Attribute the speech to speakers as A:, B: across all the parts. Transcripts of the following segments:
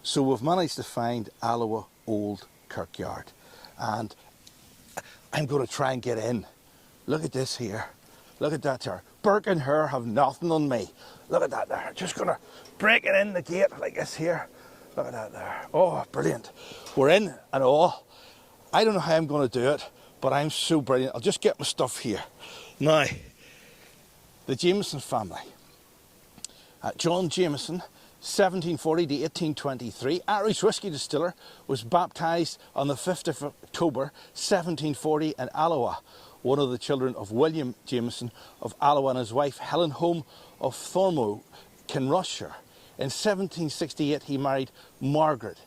A: So we've managed to find Alloa Old Kirkyard, and I'm going to try and get in. Look at this here. Look at that there. Burke and her have nothing on me. Look at that there. Just going to break it in the gate like this here. Look at that there. Oh, brilliant. We're in and all. I don't know how I'm going to do it, but I'm so brilliant. I'll just get my stuff here. Now, the Jameson family. John Jameson, 1740 to 1823, Irish whisky distiller, was baptised on the 5th of October 1740 in Alloa, one of the children of William Jameson of Alloa and his wife Helen Home of Thormo, Kinrossshire. In 1768 he married Margaret.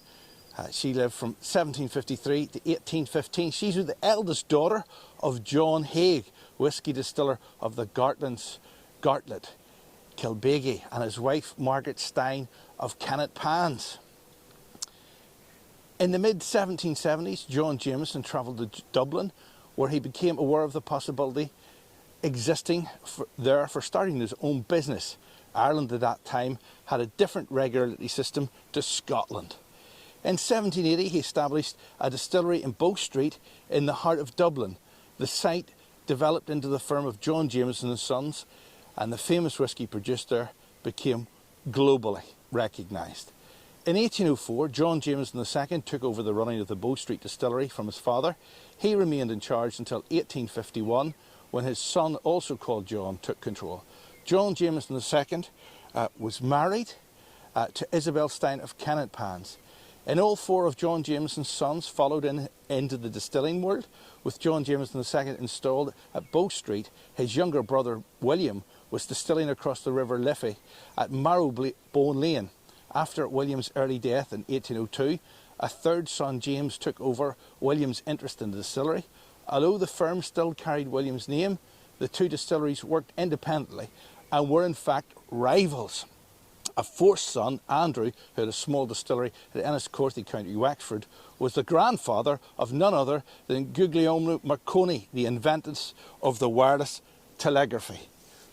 A: She lived from 1753 to 1815. She's the eldest daughter of John Haig, whisky distiller of the Gartlands, Gartlet, Kilbeggy, and his wife Margaret Stein of Kennet Pans. In the mid-1770s, John Jameson travelled to Dublin, where he became aware of the possibility existing there for starting his own business. Ireland at that time had a different regulatory system to Scotland. In 1780 he established a distillery in Bow Street in the heart of Dublin. The site developed into the firm of John Jameson and Sons, and the famous whisky produced there became globally recognised. In 1804, John Jameson II took over the running of the Bow Street distillery from his father. He remained in charge until 1851, when his son, also called John, took control. John Jameson II was married to Isabel Stein of Kennet Pans. And all four of John Jameson's sons followed into the distilling world, with John Jameson II installed at Bow Street. His younger brother William was distilling across the River Liffey at Marrowbone Lane. After William's early death in 1802, a third son, James, took over William's interest in the distillery. Although the firm still carried William's name, the two distilleries worked independently and were in fact rivals. A fourth son, Andrew, who had a small distillery at Enniscorthy, County Wexford, was the grandfather of none other than Guglielmo Marconi, the inventor of the wireless telegraphy.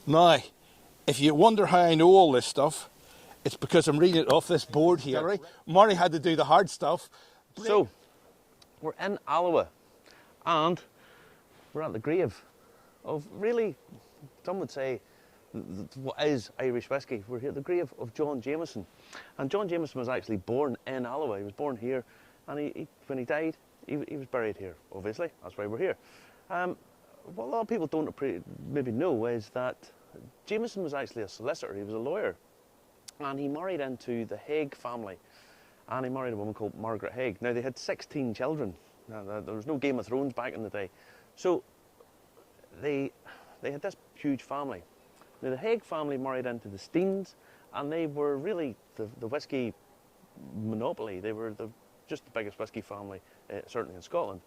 A: Now, if you wonder how I know all this stuff, it's because I'm reading it off this board here. Marty had to do the hard stuff.
B: So, we're in Alloa, and we're at the grave of, really, some would say, what is Irish whisky. We're here at the grave of John Jameson. And John Jameson was actually born in Alloa. He was born here, and when he died, he was buried here, obviously. That's why we're here. What a lot of people don't maybe know is that Jameson was actually a solicitor. He was a lawyer. And he married into the Haig family. And he married a woman called Margaret Haig. Now, they had 16 children. Now, there was no Game of Thrones back in the day. So, they had this huge family. Now, the Haig family married into the Steens, and they were really the whisky monopoly. They were just the biggest whisky family, certainly in Scotland.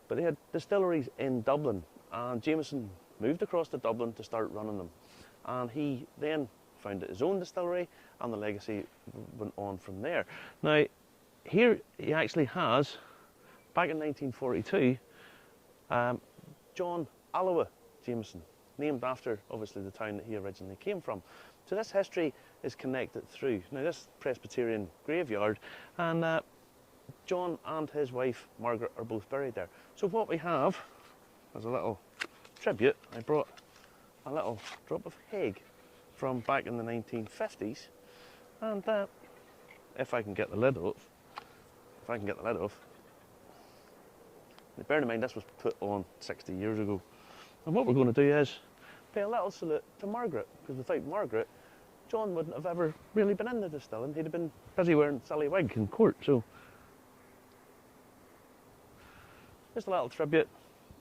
B: But they had distilleries in Dublin, and Jameson moved across to Dublin to start running them. And he then founded his own distillery, and the legacy went on from there. Now, here he actually has, back in 1942, John Alloa Jameson, named after, obviously, the town that he originally came from. So this history is connected through. Now, this Presbyterian graveyard, and John and his wife, Margaret, are both buried there. So what we have, as a little tribute, I brought a little drop of Haig from back in the 1950s, and if I can get the lid off, bear in mind this was put on 60 years ago. And what we're going to do is pay a little salute to Margaret, because without Margaret, John wouldn't have ever really been in the distilling. He'd have been busy wearing silly wig in court. So, just a little tribute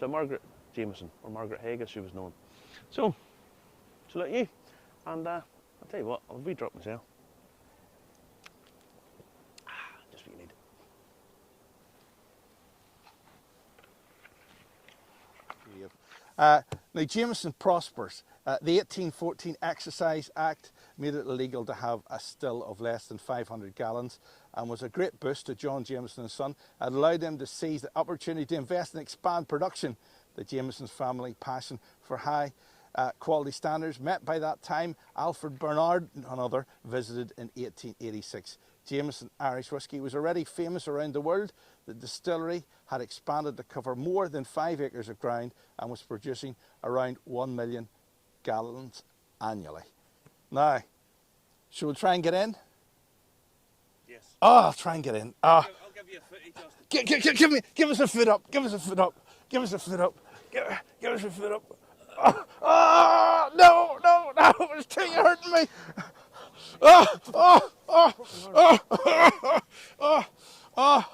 B: to Margaret Jameson, or Margaret Haig as she was known. So, salute you, and I'll tell you what, I'll re-drop myself. Just what you need.
A: Now, Jameson prospers. The 1814 Excise Act made it illegal to have a still of less than 500 gallons, and was a great boost to John Jameson and Son. It allowed them to seize the opportunity to invest and expand production. The Jameson's family passion for high quality standards, met by that time Alfred Bernard, none other, visited in 1886 Jameson Irish whiskey was already famous around the world. The distillery had expanded to cover more than 5 acres of ground and was producing around 1 million gallons annually. Now, should we try and get in?
B: Yes.
A: Oh, I'll try and get in. Oh.
B: I'll give you a footy, Justin.
A: Give us a foot up. Give us a foot up. Give us a foot up. Give us a foot up. Oh, no, no, no. It's too hurting me. Oh, oh, oh, oh, oh, oh, oh.